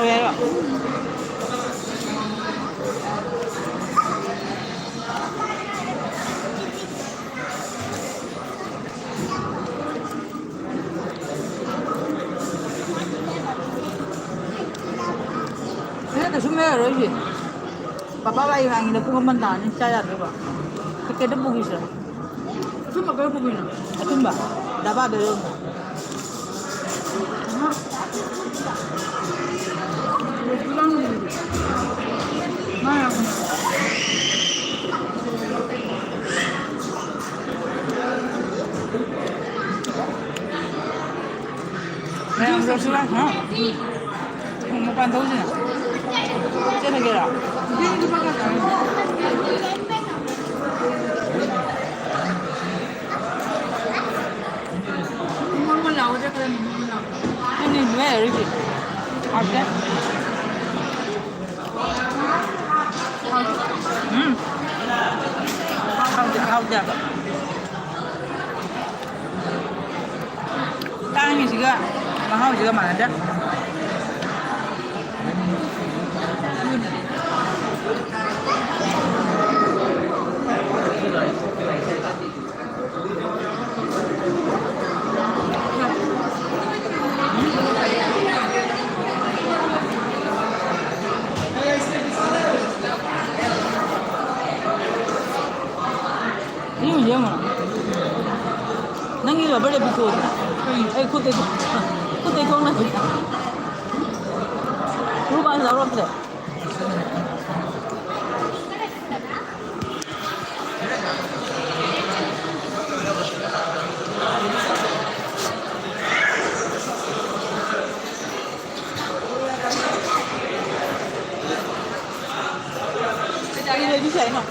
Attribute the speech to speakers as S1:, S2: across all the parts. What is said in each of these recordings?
S1: ရဲတော့အဲ့ဒါဆုမဲရောကြီးပပလိုက်ဟန်နေကိုမမနာနေချာရတယ်ပါကဲတဲ့ပူကြီးစဆုမကောပူကြီးနော်အထုံးပါဒါပါတော့说实话，我们搬东西呢，这那个了，我聊这个，那你没有人去，好的，好的，当然你这个。然后这个买的，你有钱吗？那你这边的不错的，哎，可得。그때 돈은 물건 나오는데 이래 주세요.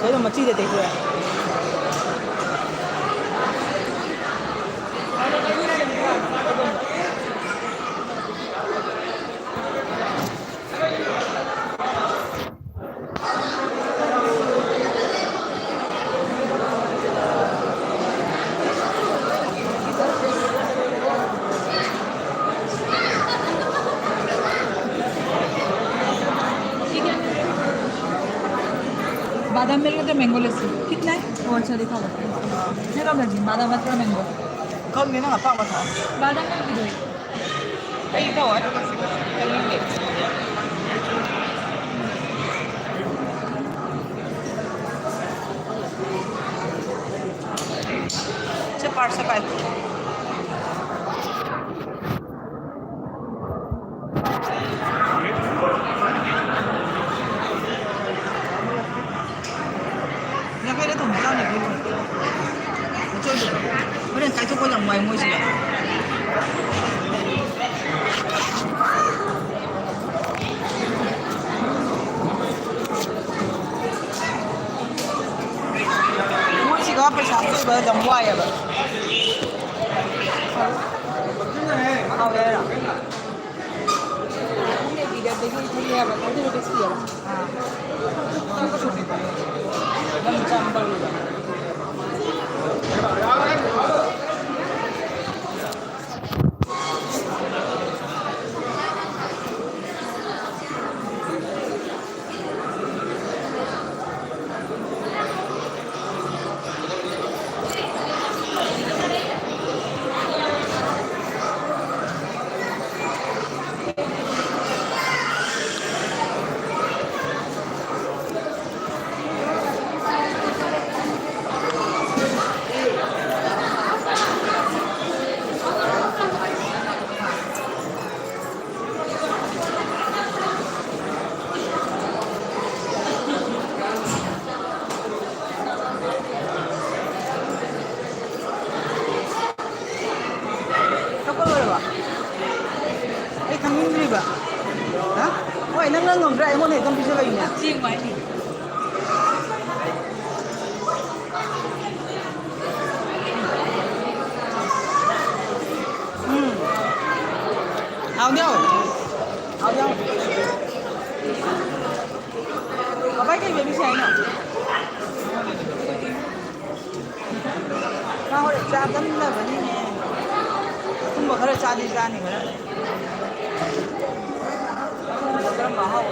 S1: 그래도 뭐 찌대 되고요. बादाम मिल तो मैंगो लस्सी कितना है वो अच्छा दिखा बता ये कम है जी बादाम मत मैंगो कौन देना आता बता बादाम मिल भी दो ये तो है अच्छा पार्ट से पाइप 그래 잘 듣고 좀 많이 모시야. 모시가 앞에 잡수가 좀 와야 돼. 아 왜라? 근데 비디오 되게 되게 하면 어디로 됐어요? 아. 너무 짠 걸리다. ꯅꯪ ꯉꯝꯗ꯭ꯔꯦ ꯑꯩꯉꯣꯟꯗ ꯍꯦꯛꯇ ꯄꯤꯁꯜꯂꯛꯏꯅꯦ ꯆꯦꯡ ꯍꯥꯏꯅꯤ 하오냐 하오냐 바바이 cái gì vậy nhỉ nó hồi cha tấm là vẫn nè không có cái cha đi ra này mà cái mà hậu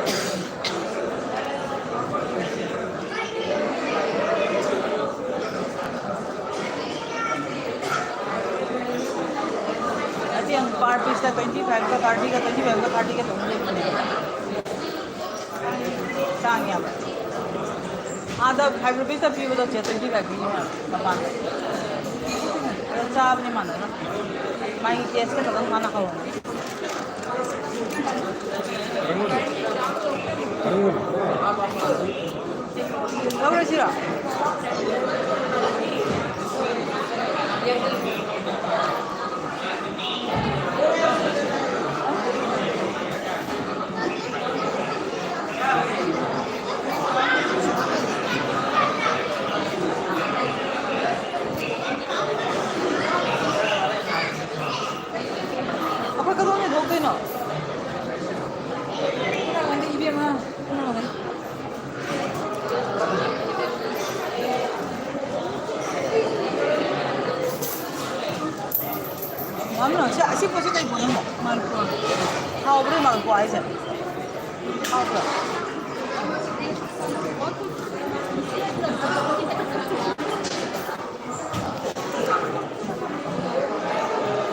S1: tiền per piece का 25 का काटी का 25 का काटी का तुमने सांग या आधा 5 रुपीस का पी बता 25 की है मपान चाप नहीं मानता ना माई केस के तक खाना खाओ कब रचिरा Mắm là ship có ship đây của nó mà thao với mà của ai vậy thao rồi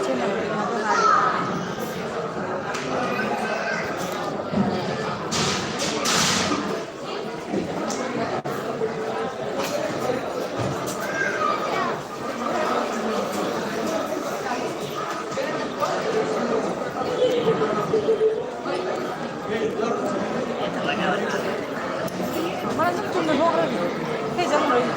S1: trên này là cái này mana sih cuma dua orang ni, kayak jangan lagi.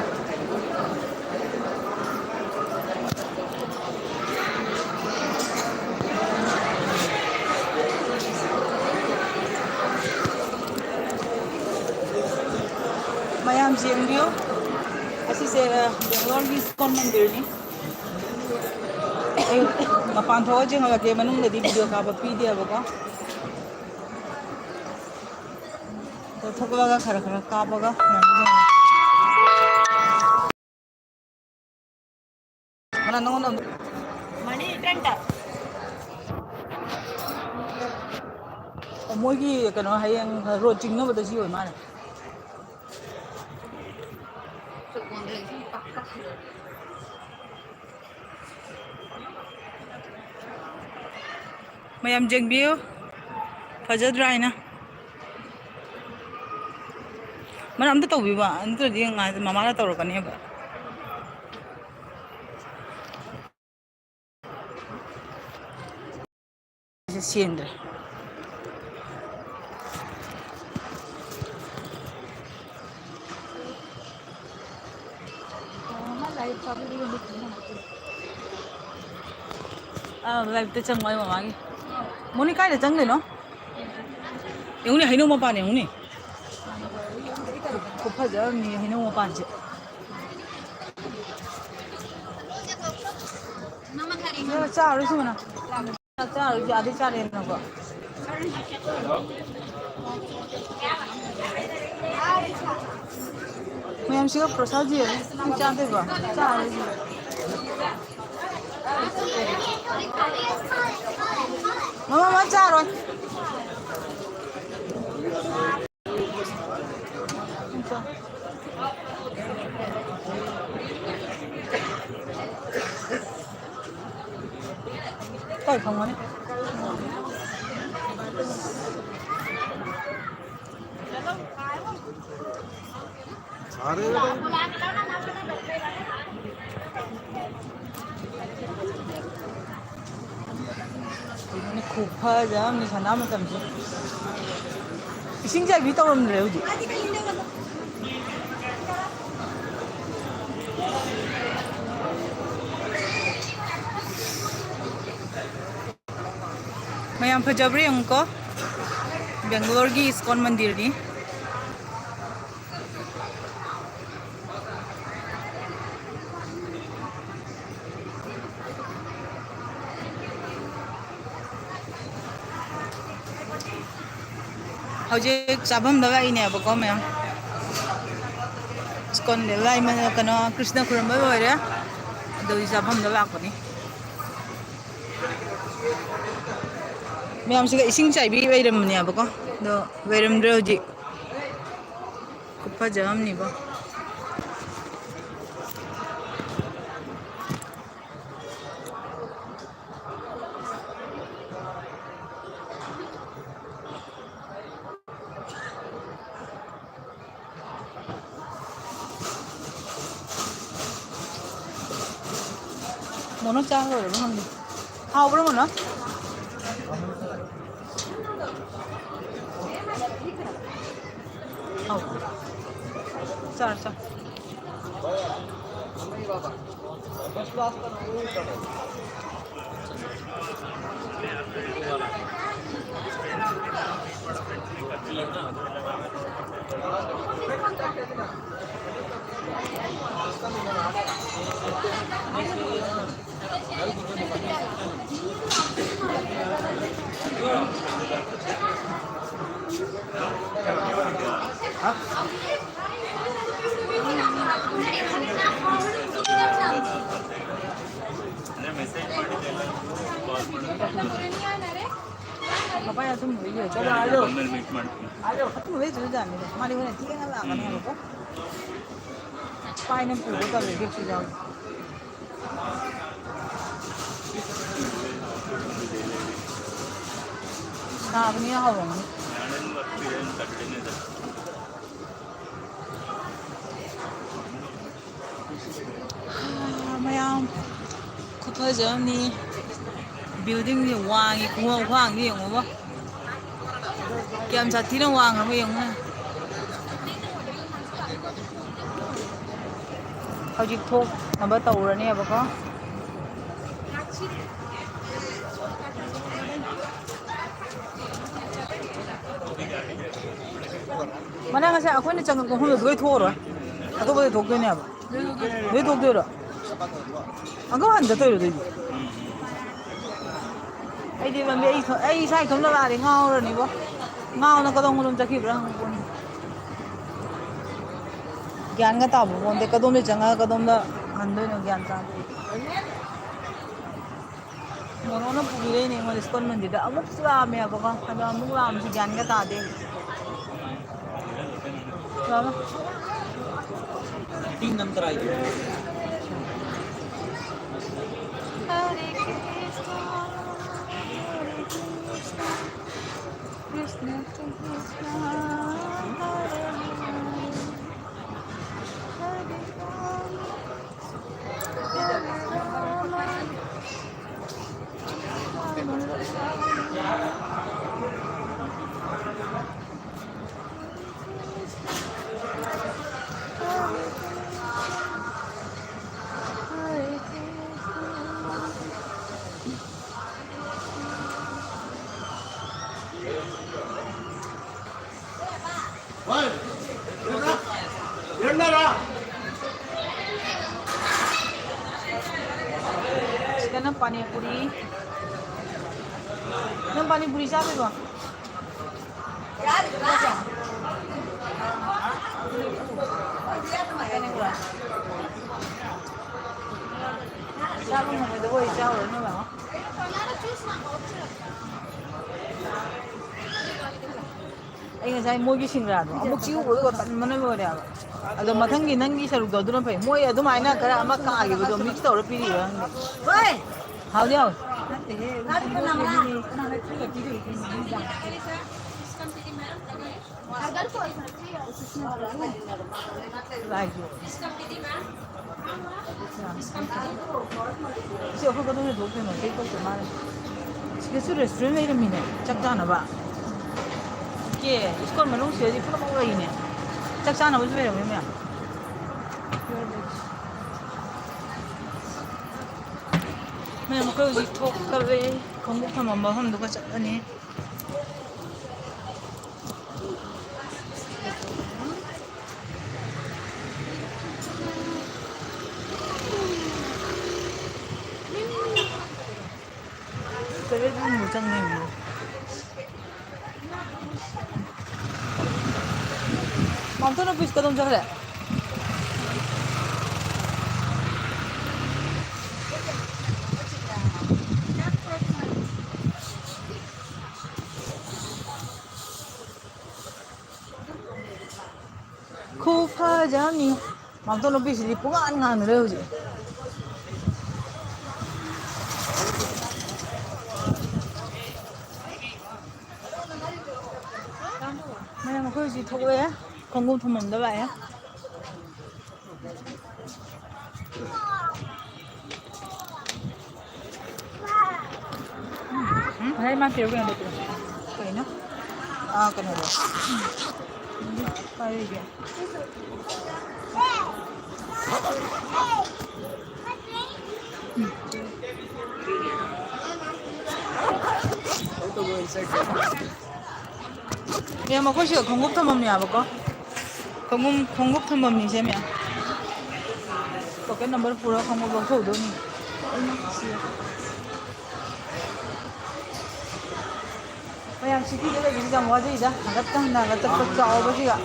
S1: Mayam Jengbiu, asyik saya dengar di Mandir ni. Mapan thau je ngalah ke manung le di video ka ba pi dia ba ka. थोड़ा खरा खरा काबगा mana nongon mani tenta moigi kano hayang roaching no bata siyo mana mayam jengbiu fajadra ina mana amta tau biwa antu dia ngai mama la tau kan ya ba siendre live te chang mai mama gi moni kai de chang le no yung ni haino ma pa ne yung ni ko phaja ni haino ma pa je mama khari na cha ru suna cha ru ji adi cha le na ko ma'am सिर्फ प्रसाद जी है चाहते बा चाह जी मामा मत चाह रो काय खाऊंगा ini kupa jam ni sana macam tu. Ising jai bita orang melayu je. Mayam pejabri engkau ꯕꯦꯡꯒ꯭ꯂꯣꯔꯒꯤ ISKCON ꯃꯟꯗꯤꯔꯅꯤ ꯍꯧꯖꯤꯛ ꯆꯥꯐꯝꯗ ꯂꯥꯛꯏꯅꯦꯕꯀꯣ ꯃꯌꯥꯝ ꯏꯁꯀꯣꯟꯗ ꯂꯥꯏ ꯀꯩꯅꯣ ꯀ꯭ꯔꯤꯁꯅ ꯈꯨꯔꯨꯝꯕ ꯂꯣꯏꯔꯦ ꯑꯗꯨꯒꯤ ꯆꯥꯐꯝꯗ ꯂꯥꯛꯄꯅꯤ ꯃꯌꯥꯝꯁꯤꯒ ꯏꯁꯤꯡ ꯆꯥꯏꯕꯤ ꯂꯩꯔꯝꯕꯅꯦꯕꯀꯣ ꯑꯗꯣ ꯂꯩꯔꯝꯗ꯭ꯔꯦ ꯍꯧꯖꯤꯛ ꯈꯨꯐꯖ ꯑꯃꯅꯤꯀꯣ ꯃꯣꯅꯣ ꯆꯥ ꯂꯣꯏꯔꯕ ꯈꯪꯗꯦ ꯍꯥꯎꯕ꯭ꯔꯣ ꯃꯣꯅꯣ ꯍꯥꯎ चार चार Papaya tuh mau iya, coba ayo. Aku mau itu aja nih, mari mana tiga lah kan ya kok. Paine puru ka lagi sih jauh. Nah, ini apa nih? Mayam, kupazam nih. Building ni wang, wang ni yang apa? Kiam satu ni wang apa yang mana? Hujik thok, nampak tahu orang ni apa kah? Mana kasi ako ni jangan kung hulog dua thok orang, atau boleh thok dua ni apa? Dua thok dua orang. Angkau anda tahu itu? Ini mana saya thom la lari ngau orang ni boh, ngau nak kadang ulum cakap berang pun. ज्ञान का ताबू बोलते कदम ले चंगा कदम ला हंदो ने ज्ञान ता mono ना पूरे नहीं मोर स्कूल में दिदा अमुक सुला में अब का हम अमुक राम से ज्ञान का तादे बाबा तीन नंतर आई हरे Krishna Krishna Sekarang pani puri, nam pani puri siapa tu? Siapa mana tu? Kau siapa ni bang? Ini saya mau kisah ni ada. Amuk ciu boleh kau mana boleh ada. Ada matang ni nangi saruk dah tu nampai. Mau ada mana kerana amak kang agi betul mix tu orang pilih orang. Woi, how dia? Nanti kau nama. Lagi. Siapa kau tu ni dua puluh nanti kau cemar. Sekarang restoran ni ada mana? Cak jana ba. Ke, sekolah mana usia di pulau mana ini? Cak jana boleh berapa ni? मैं मुझे उसी ठोक कर रहे हैं कौन को हम अम्मा हम दुकान चलने bedroom 못 잡네. 마운틴 오피스 그동 잘해. 코파자니 마운틴 오피스이 뽕안 가는 거지. Mày mà có gì thôi á, con cũng thông minh đó vậy á. Đây mang phiếu cái này được rồi. Cái nó. À cái này rồi. Cái gì vậy? Mày mà có gì 공급 탐험이 à bố? 공급 탐험이 xem mẹ. Có cái number phù hợp không có bố thủ đâu nhỉ? Mày 시티에 여기가 뭐지다? 나갔다 싸워보지가.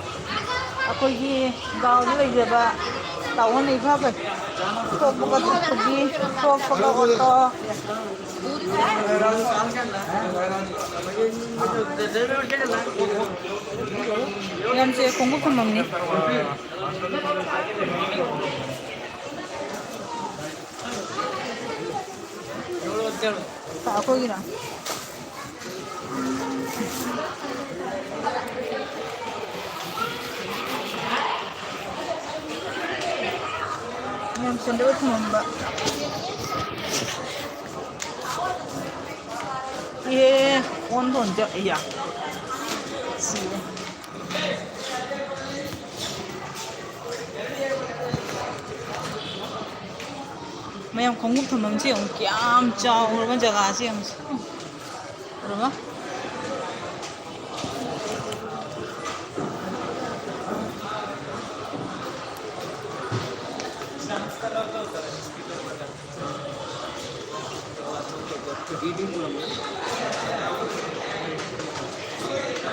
S1: 아코기 가오를 이제 봐. 타원이 봐봐. 토프가 토프기 토프가 것도. 양재 공급한 먹니? 다 거기라. 양재 어떻게 먹는다? 예, 원돈죠. 야. mấy em không ngủ thầm mầm chiều kiam chao rồi bây giờ gà chiều rồi không?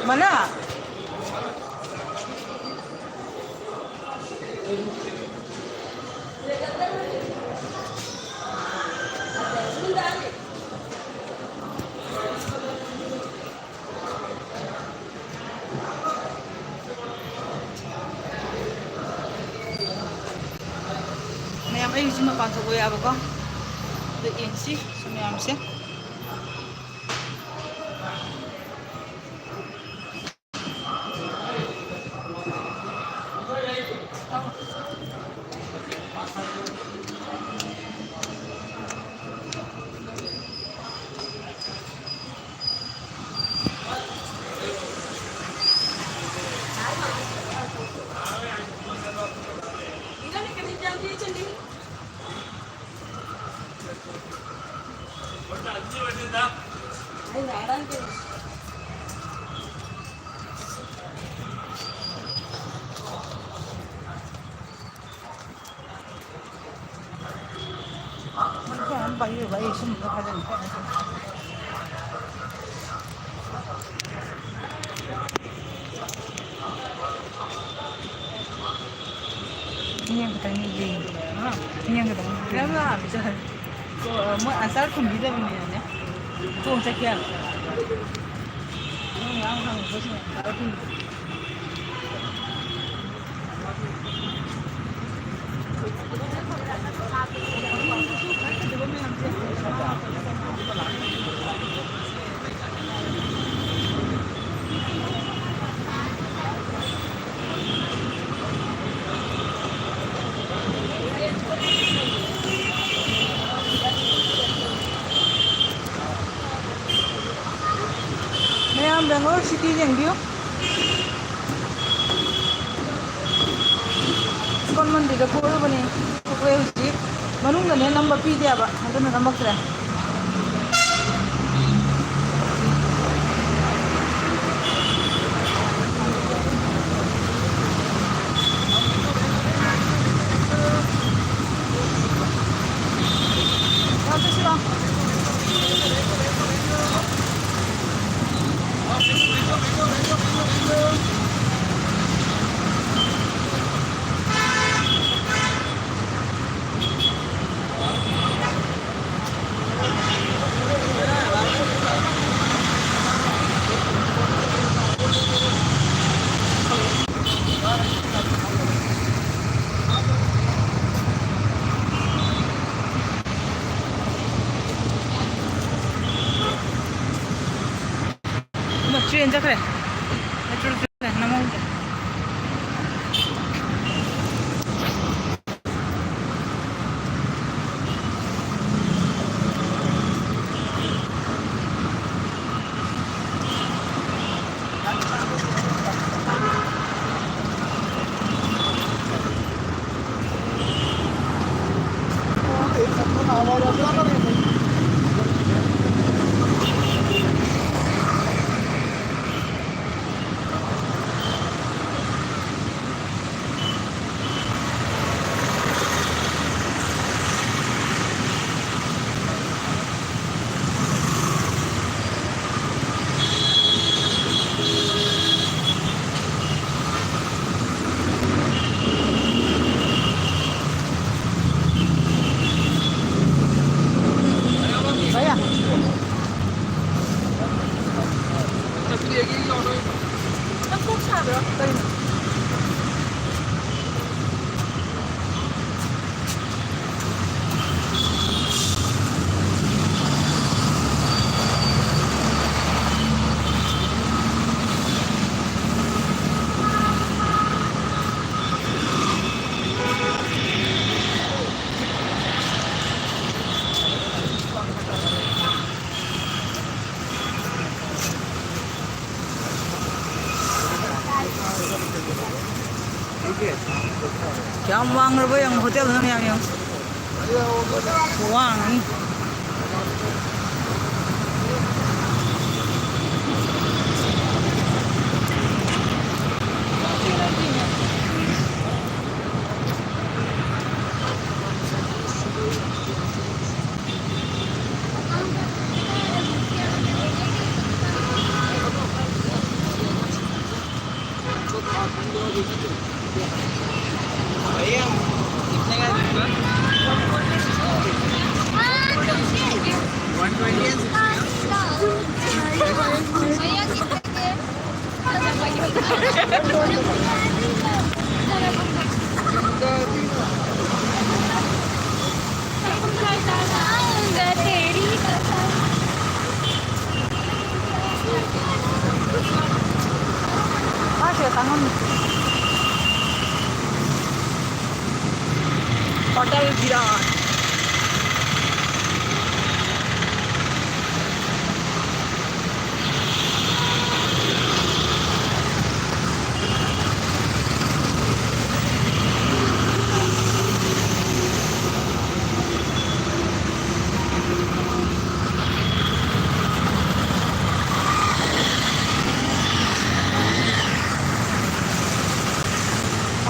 S1: Mana? Em ấy chứ mà còn thuộc về bà con tự yên xí xong em sẽ bay xin nó phải đừng 그냥 그다음에 그냥 그다음에 그러면 안 돼. 뭐 안살품 믿어보면요. 좀 새끼야. 항상 보시면 어떤 Bangalore citizen view. Kon mandi da ko bane ko uji manung ne number pi dia ba hada na number kra Hadi şuna. Train चखरे metro train नमो Yang wang rồi với yang hotel nữa nha em. Wang. Hotel Virat.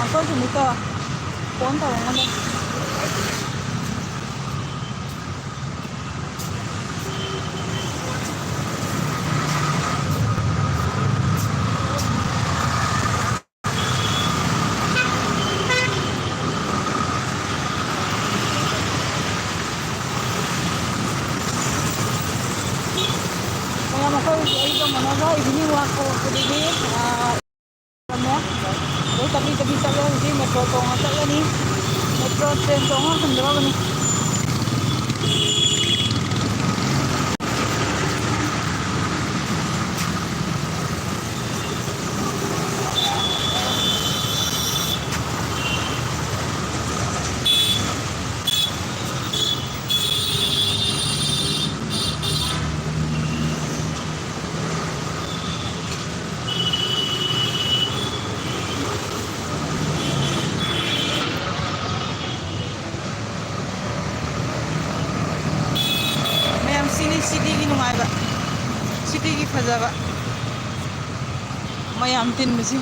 S1: Masuk sini ke Ponto mana? Ini waktu ini tapi bisa lo di metro tong atau ni metro train tong kan berapa ni? City nungai ba city ki fajaba mayam tin basi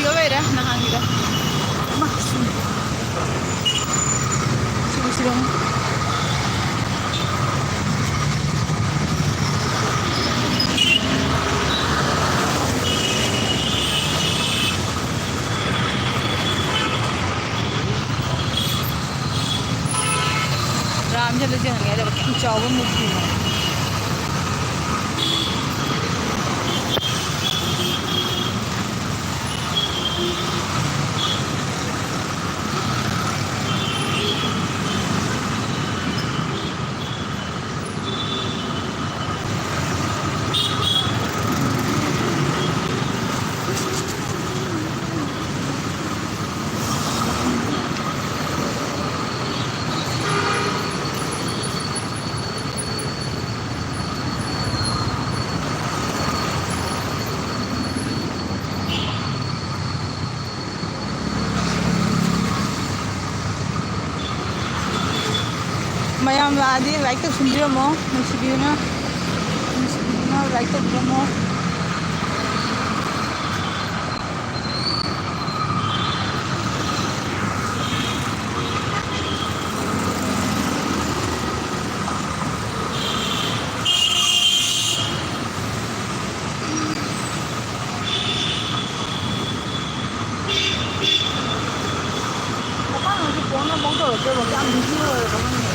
S1: ꯁꯤꯒ ꯂꯩꯔꯦ ꯅꯍꯥꯟꯒꯤꯗ 시부시렁 राम चल जंगल चाव मुक्ति ma'am आदि like तो सुनबिरमो नोंसिबिना like तो बिरमो nó bóng tờ chơi một cái ăn tí rồi không ăn nhiều.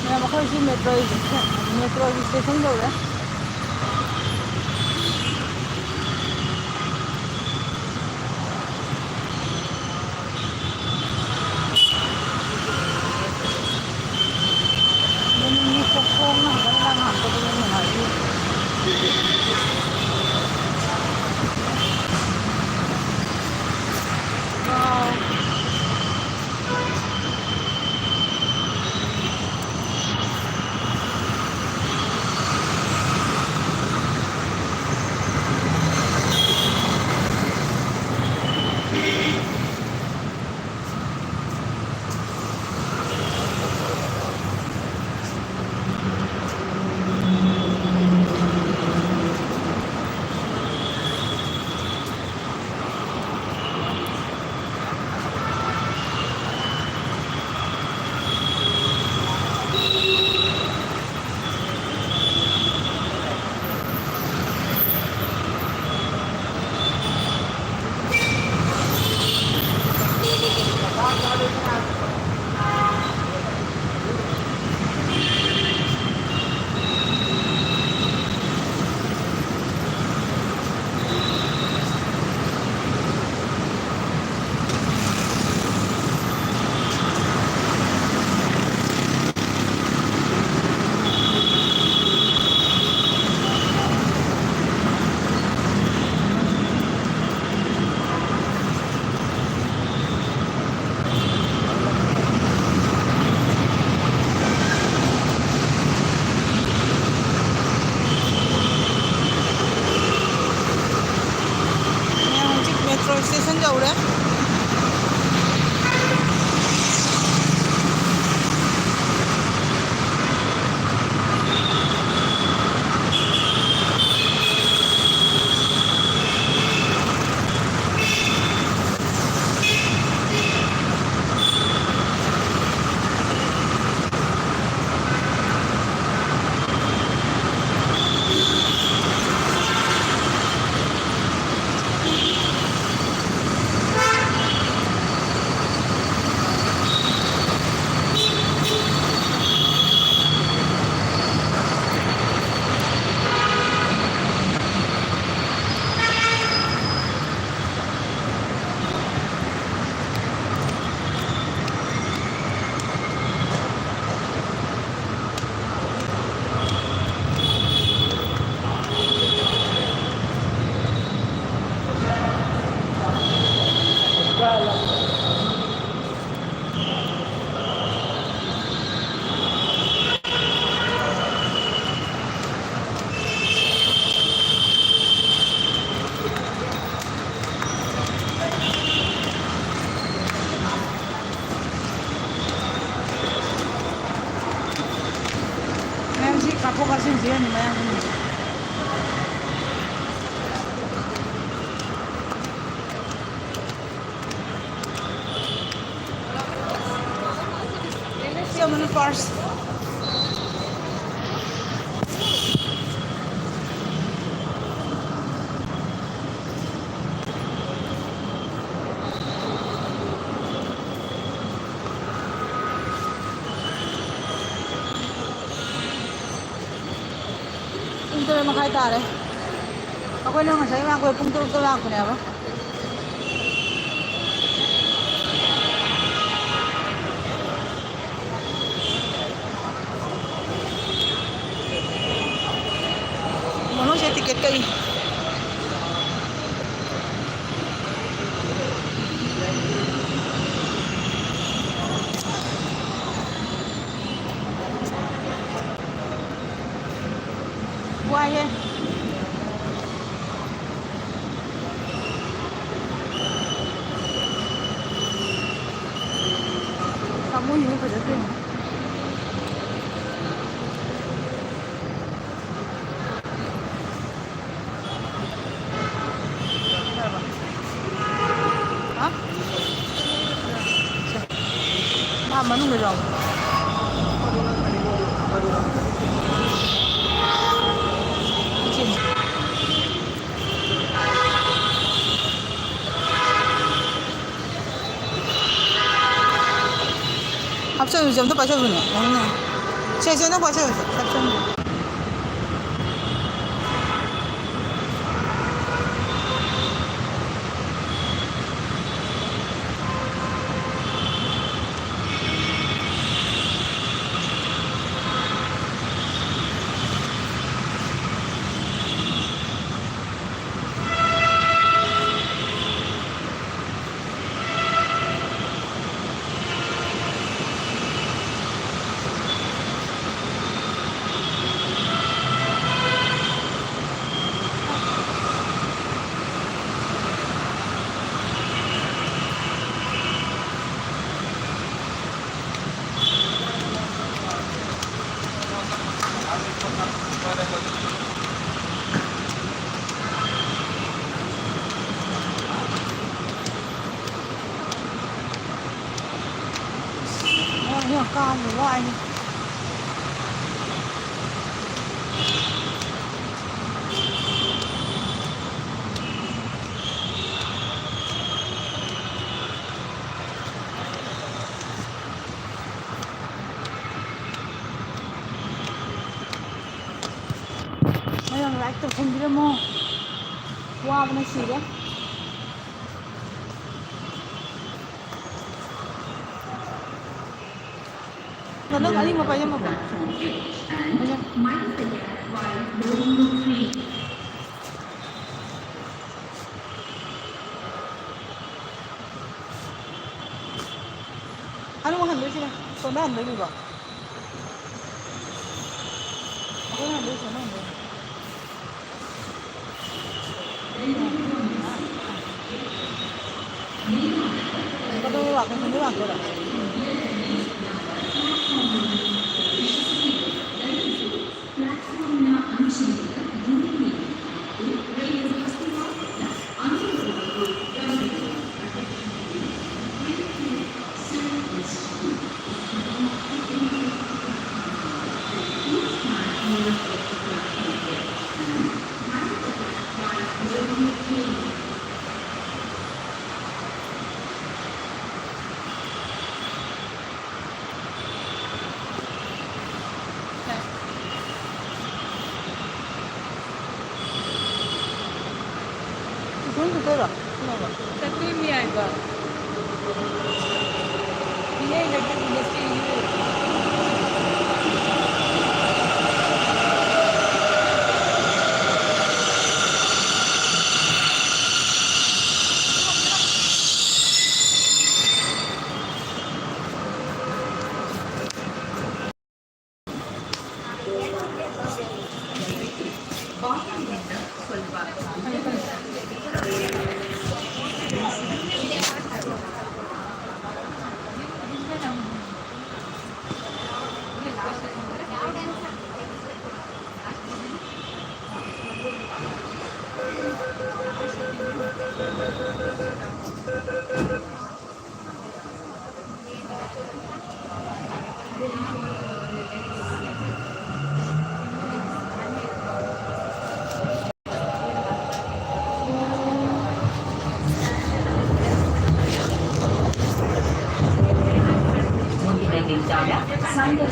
S1: Nè mà khơi xin metro station rồi đấy. Không, nó đang học cho tôi mình hỏi đi. Metro station jauh deh. First. Pung tuloy makita rin. Ako naman sa'yo, ako pung tuloy ako niya ba? Ano siya tiket kayo? Buaya. Kamu ini pada tu. Hah? Mana nunggu dong? 합천 요즘 또 빠져보네. 세션은 빠져보세요. 합천. Nhiều con rồi gọi này. Mấy thằng rách tôi không biết mò. Qua bên này xì đấy. Nó kali mau payah mau. Ano mo handle sila? So na handle ba? Ako na handle siya na handle. Kalau aku sendiri aku dah. 돈도 들어.
S2: Satunya iba. Ini lagi industri ini.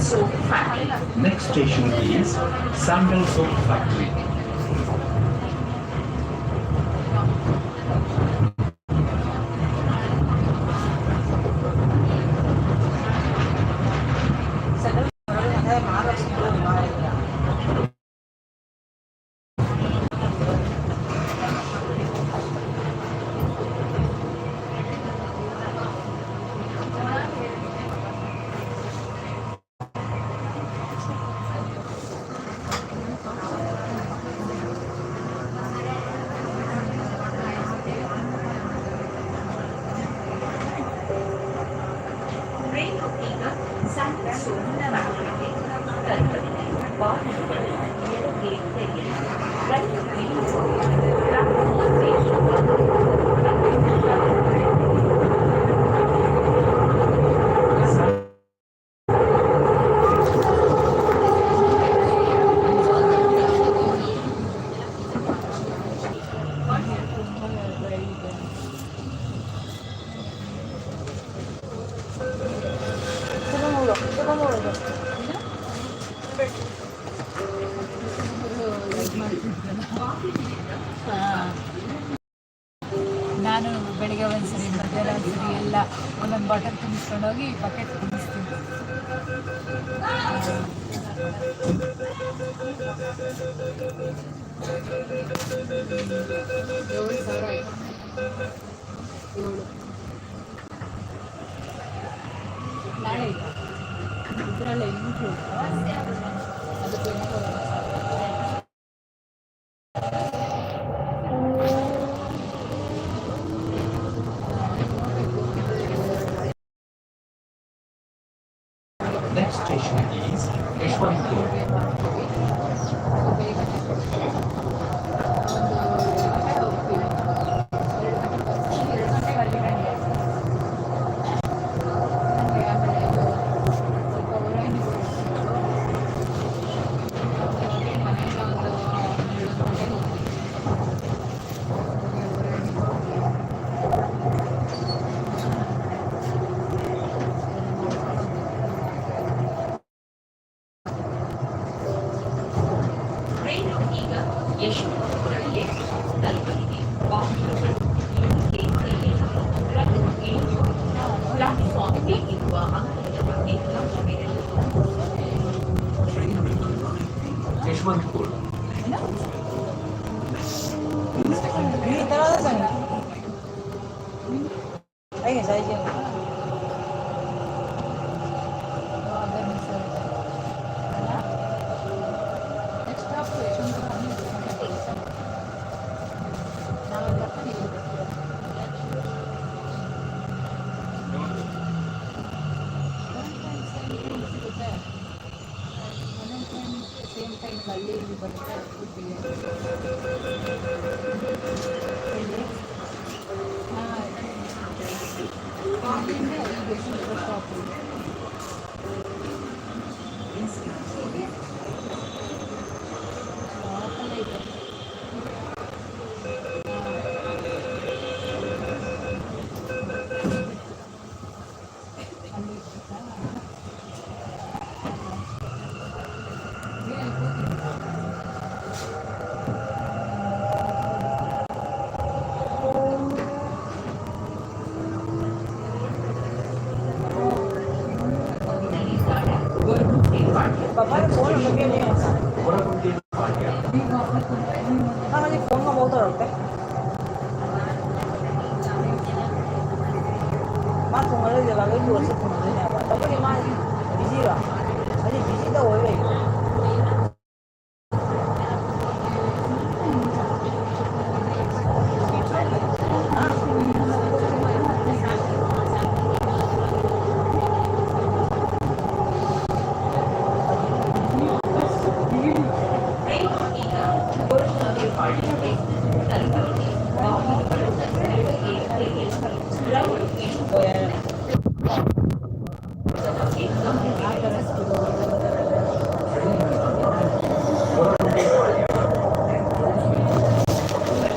S3: Soap Factory. Next station is Sandal Soap Factory.
S2: ನಾನು ಬೆಳಿಗ್ಗೆ ಒಂದ್ಸರಿ ಮಧ್ಯಾಹ್ನ ಒಂದ್ಸರಿ ಎಲ್ಲ ಒಂದೊಂದು bottle ತುಂಬಿಸ್ಕೊಂಡೋಗಿ bucket ತುಂಬಿಸ್ತೀನಿ. ನಾಳೆ ಇದರಲ್ಲೇ into ಅದಕ್ಕೆ
S3: Next station is Yeshwanthpur.
S4: ಯಶವಂತಪುರಕ್ಕೆ ತಲುಪಲಿದೆ. ವಾಹನಗಳು ಪ್ಲಾಟ್ಫಾರ್ಮ್ಗೆ ಇರುವ ಅಂತರದ ಬಗ್ಗೆ ಲಭ್ಯವಿರಲಿದೆ.
S3: Yeshwanthpur.
S1: Ay, nga siya dyan. Papá le pone lo que viene. Ah, ni ponga motor, ¿ok? Más con el de la ley, yo sé cómo se llama. Papá que más visita. Allí visita o ve. Voy a